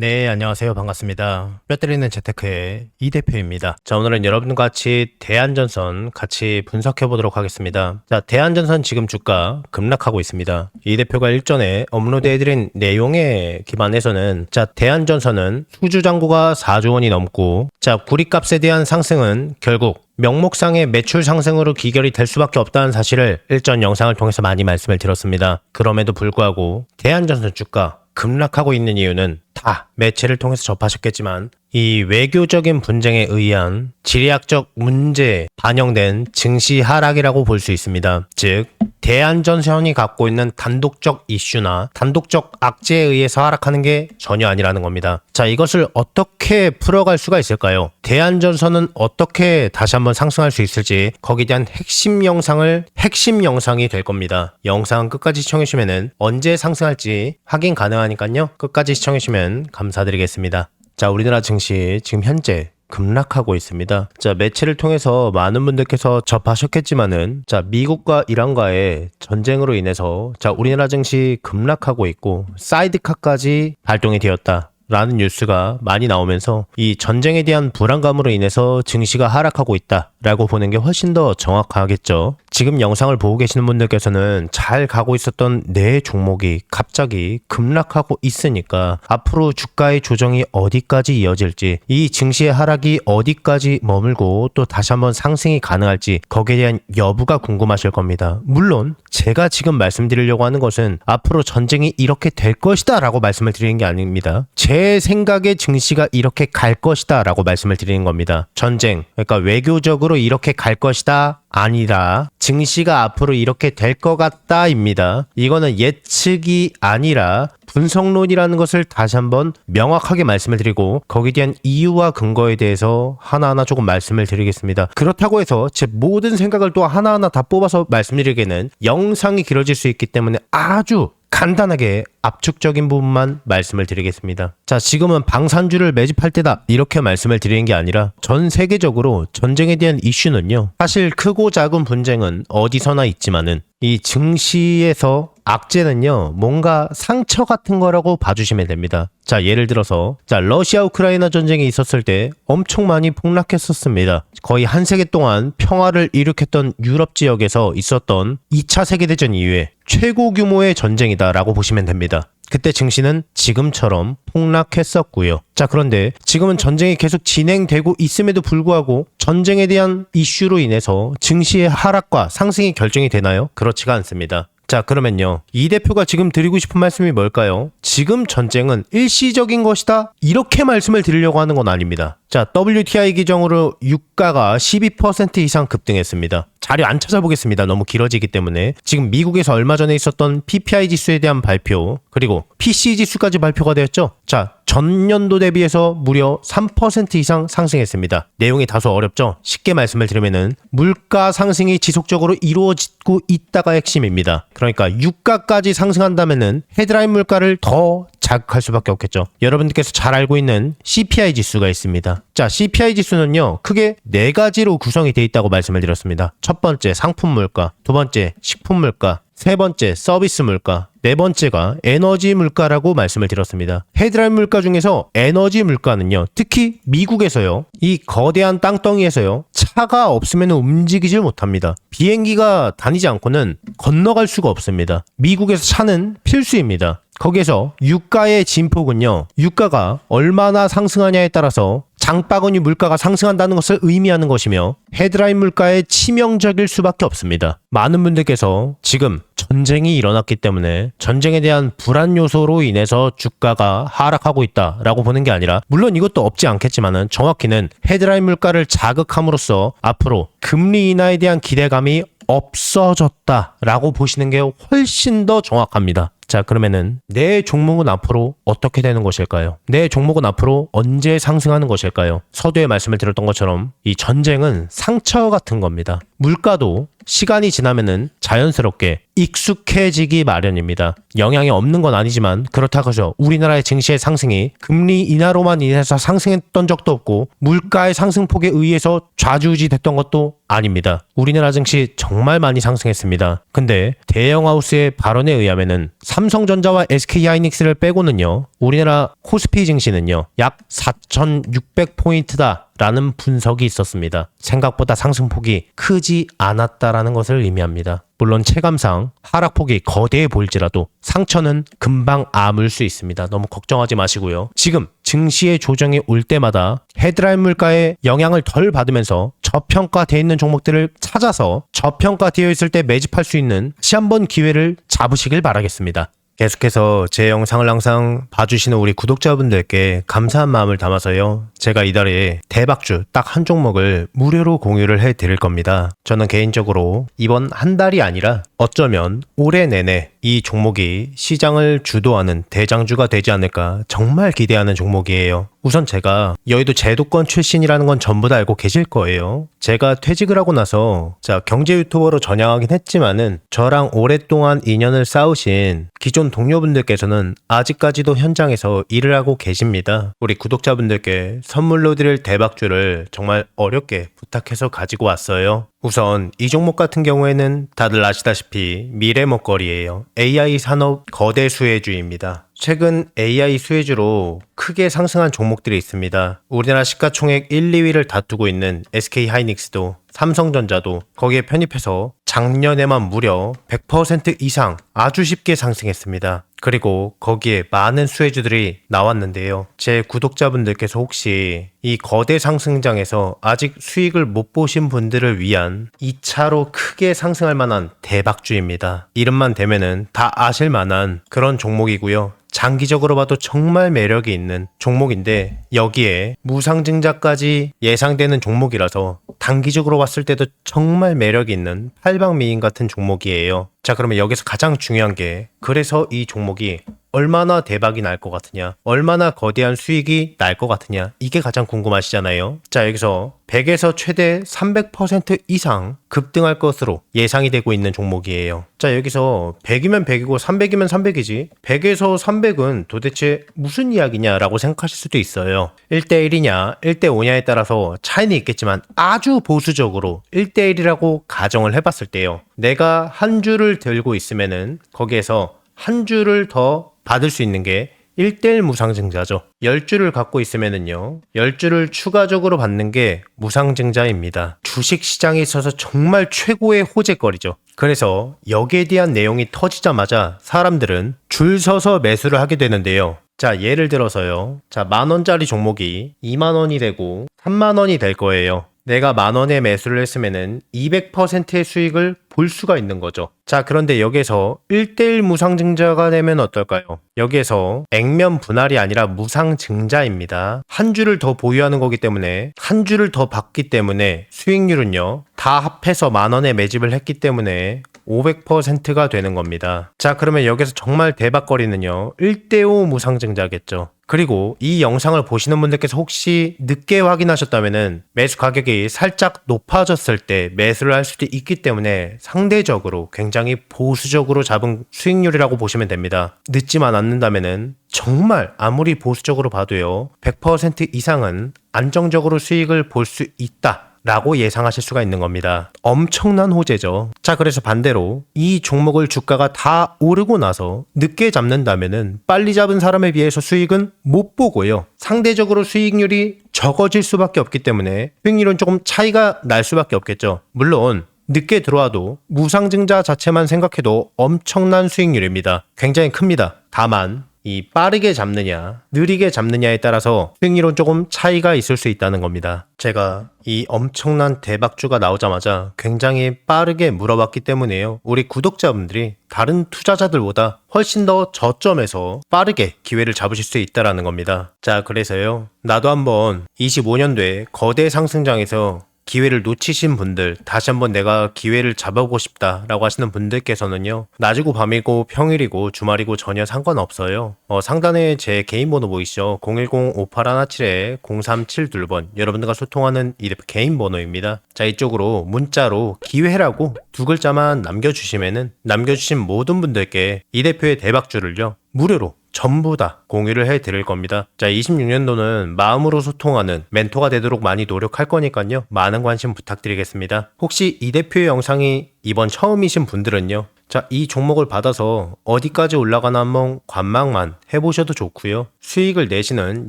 네, 안녕하세요. 반갑습니다. 뼈 때리는 재테크의 이 대표입니다. 자, 오늘은 여러분과 같이 대한전선 같이 분석해 보도록 하겠습니다. 자, 대한전선 지금 주가 급락하고 있습니다. 이 대표가 일전에 업로드해드린 내용에 기반해서는 자, 대한전선은 수주잔고가 4조 원이 넘고 자, 구리값에 대한 상승은 결국 명목상의 매출 상승으로 기결이 될 수밖에 없다는 사실을 일전 영상을 통해서 많이 말씀을 드렸습니다. 그럼에도 불구하고 대한전선 주가 급락하고 있는 이유는 다 매체를 통해서 접하셨겠지만 이 외교적인 분쟁에 의한 지리학적 문제에 반영된 증시 하락이라고 볼 수 있습니다. 즉 대한전선이 갖고 있는 단독적 이슈나 단독적 악재에 의해서 하락하는 게 전혀 아니라는 겁니다. 자, 이것을 어떻게 풀어갈 수가 있을까요? 대한전선은 어떻게 다시 한번 상승할 수 있을지 거기에 대한 핵심 영상이 될 겁니다. 영상 끝까지 시청해주시면 언제 상승할지 확인 가능하니까요. 끝까지 시청해주시면 감사드리겠습니다. 자, 우리나라 증시 지금 현재 급락하고 있습니다. 자, 매체를 통해서 많은 분들께서 접하셨겠지만은 자, 미국과 이란과의 전쟁으로 인해서 자, 우리나라 증시 급락하고 있고 사이드카까지 발동이 되었다. 라는 뉴스가 많이 나오면서 이 전쟁에 대한 불안감으로 인해서 증시가 하락하고 있다라고 보는 게 훨씬 더 정확하겠죠. 지금 영상을 보고 계시는 분들께서는 잘 가고 있었던 내 종목이 갑자기 급락하고 있으니까 앞으로 주가의 조정이 어디까지 이어질지 이 증시의 하락이 어디까지 머물고 또 다시 한번 상승이 가능할지 거기에 대한 여부가 궁금하실 겁니다. 물론 제가 지금 말씀드리려고 하는 것은 앞으로 전쟁이 이렇게 될 것이다 라고 말씀을 드리는 게 아닙니다. 제 생각에 증시가 이렇게 갈 것이다 라고 말씀을 드리는 겁니다. 전쟁, 그러니까 외교적으로 이렇게 갈 것이다 아니라 증시가 앞으로 이렇게 될 것 같다입니다. 이거는 예측이 아니라 분석론이라는 것을 다시 한번 명확하게 말씀을 드리고 거기에 대한 이유와 근거에 대해서 하나하나 조금 말씀을 드리겠습니다. 그렇다고 해서 제 모든 생각을 또 하나하나 다 뽑아서 말씀드리기에는 영상이 길어질 수 있기 때문에 아주 간단하게 압축적인 부분만 말씀을 드리겠습니다. 자, 지금은 방산주를 매집할 때다 이렇게 말씀을 드리는 게 아니라 전 세계적으로 전쟁에 대한 이슈는요, 사실 크고 작은 분쟁은 어디서나 있지만은 이 증시에서 악재는요, 뭔가 상처 같은 거라고 봐주시면 됩니다. 자, 예를 들어서 자, 러시아 우크라이나 전쟁이 있었을 때 엄청 많이 폭락했었습니다. 거의 한 세기 동안 평화를 일으켰던 유럽 지역에서 있었던 2차 세계대전 이후에 최고 규모의 전쟁이다라고 보시면 됩니다. 그때 증시는 지금처럼 폭락했었고요. 자, 그런데 지금은 전쟁이 계속 진행되고 있음에도 불구하고 전쟁에 대한 이슈로 인해서 증시의 하락과 상승이 결정이 되나요? 그렇지가 않습니다. 자, 그러면요, 이 대표가 지금 드리고 싶은 말씀이 뭘까요? 지금 전쟁은 일시적인 것이다 이렇게 말씀을 드리려고 하는 건 아닙니다. 자, WTI 기정으로 유가가 12% 이상 급등했습니다. 자료 안 찾아보겠습니다. 너무 길어지기 때문에. 지금 미국에서 얼마 전에 있었던 PPI 지수에 대한 발표, 그리고 PCE 지수까지 발표가 되었죠. 자, 전년도 대비해서 무려 3% 이상 상승했습니다. 내용이 다소 어렵죠? 쉽게 말씀을 드리면은 물가 상승이 지속적으로 이루어지고 있다가 핵심입니다. 그러니까 유가까지 상승한다면은 헤드라인 물가를 더 자극할 수밖에 없겠죠. 여러분들께서 잘 알고 있는 CPI 지수가 있습니다. 자, CPI 지수는요, 크게 4가지로 구성이 되어 있다고 말씀을 드렸습니다. 첫 번째 상품 물가, 두 번째 식품 물가, 세 번째 서비스 물가, 네 번째가 에너지 물가라고 말씀을 드렸습니다. 헤드라인 물가 중에서 에너지 물가는요, 특히 미국에서요, 이 거대한 땅덩이에서요, 차가 없으면 움직이질 못합니다. 비행기가 다니지 않고는 건너갈 수가 없습니다. 미국에서 차는 필수입니다. 거기에서 유가의 진폭은요, 유가가 얼마나 상승하냐에 따라서 장바구니 물가가 상승한다는 것을 의미하는 것이며 헤드라인 물가에 치명적일 수밖에 없습니다. 많은 분들께서 지금 전쟁이 일어났기 때문에 전쟁에 대한 불안 요소로 인해서 주가가 하락하고 있다라고 보는 게 아니라, 물론 이것도 없지 않겠지만은 정확히는 헤드라인 물가를 자극함으로써 앞으로 금리 인하에 대한 기대감이 없어졌다라고 보시는 게 훨씬 더 정확합니다. 자, 그러면은 내 종목은 앞으로 어떻게 되는 것일까요? 내 종목은 앞으로 언제 상승하는 것일까요? 서두에 말씀을 드렸던 것처럼 이 전쟁은 상처 같은 겁니다. 물가도 시간이 지나면은 자연스럽게 익숙해지기 마련입니다. 영향이 없는 건 아니지만 그렇다고 해서 우리나라의 증시의 상승이 금리 인하로만 인해서 상승했던 적도 없고 물가의 상승폭에 의해서 좌지우지 됐던 것도 아닙니다. 우리나라 증시 정말 많이 상승했습니다. 근데 대형하우스의 발언에 의하면은 삼성전자와 SK하이닉스를 빼고는요, 우리나라 코스피 증시는요 약 4,600포인트다 라는 분석이 있었습니다. 생각보다 상승폭이 크지 않았다라는 것을 의미합니다. 물론 체감상 하락폭이 거대해 보일지라도 상처는 금방 아물 수 있습니다. 너무 걱정하지 마시고요. 지금 증시의 조정이 올 때마다 헤드라인 물가의 영향을 덜 받으면서 저평가되어 있는 종목들을 찾아서 저평가되어 있을 때 매집할 수 있는 다시 한번 기회를 잡으시길 바라겠습니다. 계속해서 제 영상을 항상 봐주시는 우리 구독자분들께 감사한 마음을 담아서요, 제가 이달에 대박주 딱 한 종목을 무료로 공유를 해드릴 겁니다. 저는 개인적으로 이번 한 달이 아니라 어쩌면 올해 내내 이 종목이 시장을 주도하는 대장주가 되지 않을까 정말 기대하는 종목이에요. 우선 제가 여의도 제도권 출신이라는 건 전부 다 알고 계실 거예요. 제가 퇴직을 하고 나서 경제 유튜버로 전향하긴 했지만은 저랑 오랫동안 인연을 쌓으신 기존 동료분들께서는 아직까지도 현장에서 일을 하고 계십니다. 우리 구독자분들께 선물로 드릴 대박주를 정말 어렵게 부탁해서 가지고 왔어요. 우선 이 종목 같은 경우에는 다들 아시다시피 미래 먹거리예요. AI 산업 거대 수혜주입니다. 최근 AI 수혜주로 크게 상승한 종목들이 있습니다. 우리나라 시가총액 1, 2위를 다투고 있는 SK하이닉스도 삼성전자도 거기에 편입해서 작년에만 무려 100% 이상 아주 쉽게 상승했습니다. 그리고 거기에 많은 수혜주들이 나왔는데요. 제 구독자분들께서 혹시 이 거대 상승장에서 아직 수익을 못 보신 분들을 위한 2차로 크게 상승할 만한 대박주입니다. 이름만 대면은 다 아실 만한 그런 종목이고요. 장기적으로 봐도 정말 매력이 있는 종목인데 여기에 무상증자까지 예상되는 종목이라서 단기적으로 봤을 때도 정말 매력이 있는 팔방미인 같은 종목이에요. 자, 그러면 여기서 가장 중요한 게, 그래서 이 종목이 얼마나 대박이 날 것 같으냐, 얼마나 거대한 수익이 날 것 같으냐, 이게 가장 궁금하시잖아요. 자, 여기서 100에서 최대 300% 이상 급등할 것으로 예상이 되고 있는 종목이에요. 자, 여기서 100이면 100이고 300이면 300이지 100에서 300은 도대체 무슨 이야기냐라고 생각하실 수도 있어요. 1대1이냐 1대5냐에 따라서 차이는 있겠지만 아주 보수적으로 1대1이라고 가정을 해봤을 때요, 내가 한 주를 들고 있으면은 거기에서 한 주를 더 받을 수 있는 게 1대1 무상증자죠. 10주를 갖고 있으면은요, 10주를 추가적으로 받는 게 무상증자입니다. 주식시장에 있어서 정말 최고의 호재거리죠. 그래서 여기에 대한 내용이 터지자마자 사람들은 줄 서서 매수를 하게 되는데요. 자, 예를 들어서요. 자, 10,000원짜리 종목이 20,000원이 되고 30,000원이 될 거예요. 내가 10,000원에 매수를 했으면은 200%의 수익을 볼 수가 있는 거죠. 자, 그런데 여기에서 1대1 무상증자가 되면 어떨까요? 여기에서 액면 분할이 아니라 무상증자입니다. 한 주를 더 보유하는 거기 때문에, 한 주를 더 받기 때문에 수익률은요, 다 합해서 10,000원에 매집을 했기 때문에 500%가 되는 겁니다. 자, 그러면 여기서 정말 대박거리는요, 1대5 무상증자겠죠. 그리고 이 영상을 보시는 분들께서 혹시 늦게 확인하셨다면은 매수 가격이 살짝 높아졌을 때 매수를 할 수도 있기 때문에 상대적으로 굉장히 보수적으로 잡은 수익률이라고 보시면 됩니다. 늦지만 않는다면은 정말 아무리 보수적으로 봐도요, 100% 이상은 안정적으로 수익을 볼 수 있다 라고 예상하실 수가 있는 겁니다. 엄청난 호재죠. 자, 그래서 반대로 이 종목을 주가가 다 오르고 나서 늦게 잡는다면은 빨리 잡은 사람에 비해서 수익은 못 보고요, 상대적으로 수익률이 적어질 수밖에 없기 때문에 수익률은 조금 차이가 날 수밖에 없겠죠. 물론 늦게 들어와도 무상증자 자체만 생각해도 엄청난 수익률입니다. 굉장히 큽니다. 다만 이 빠르게 잡느냐 느리게 잡느냐에 따라서 수익률은 조금 차이가 있을 수 있다는 겁니다. 제가 이 엄청난 대박주가 나오자마자 굉장히 빠르게 물어봤기 때문에요, 우리 구독자분들이 다른 투자자들보다 훨씬 더 저점에서 빠르게 기회를 잡으실 수 있다는 겁니다. 자, 그래서요, 나도 한번 25년도에 거대 상승장에서 기회를 놓치신 분들, 다시 한번 내가 기회를 잡아보고 싶다라고 하시는 분들께서는요, 낮이고 밤이고 평일이고 주말이고 전혀 상관없어요. 상단에 제 개인 번호 보이시죠? 010-5817-0372번. 여러분들과 소통하는 이 대표 개인 번호입니다. 자, 이쪽으로 문자로 기회라고 두 글자만 남겨주신 모든 분들께 이 대표의 대박주를요, 무료로 전부 다 공유를 해드릴 겁니다. 자, 26년도는 마음으로 소통하는 멘토가 되도록 많이 노력할 거니까요. 많은 관심 부탁드리겠습니다. 혹시 이 대표의 영상이 이번 처음이신 분들은요. 자, 이 종목을 받아서 어디까지 올라가나 한번 관망만 해보셔도 좋고요. 수익을 내시는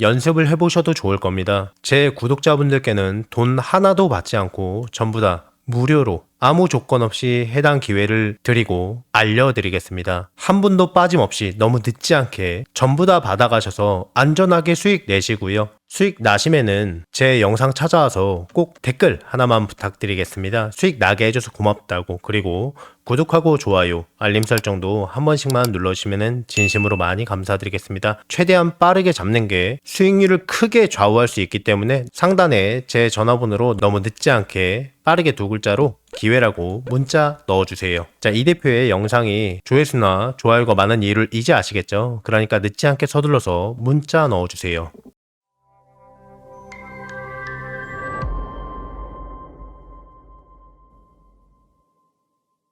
연습을 해보셔도 좋을 겁니다. 제 구독자분들께는 돈 하나도 받지 않고 전부 다 무료로 아무 조건 없이 해당 기회를 드리고 알려드리겠습니다. 한 분도 빠짐없이 너무 늦지 않게 전부 다 받아가셔서 안전하게 수익 내시고요. 수익 나시면은 제 영상 찾아와서 꼭 댓글 하나만 부탁드리겠습니다. 수익 나게 해줘서 고맙다고. 그리고 구독하고 좋아요, 알림 설정도 한 번씩만 눌러주시면 진심으로 많이 감사드리겠습니다. 최대한 빠르게 잡는 게 수익률을 크게 좌우할 수 있기 때문에 상단에 제 전화번호로 너무 늦지 않게 빠르게 두 글자로 기회라고 문자 넣어주세요. 자, 이 대표의 영상이 조회수나 좋아요가 많은 이유를 이제 아시겠죠? 그러니까 늦지 않게 서둘러서 문자 넣어주세요.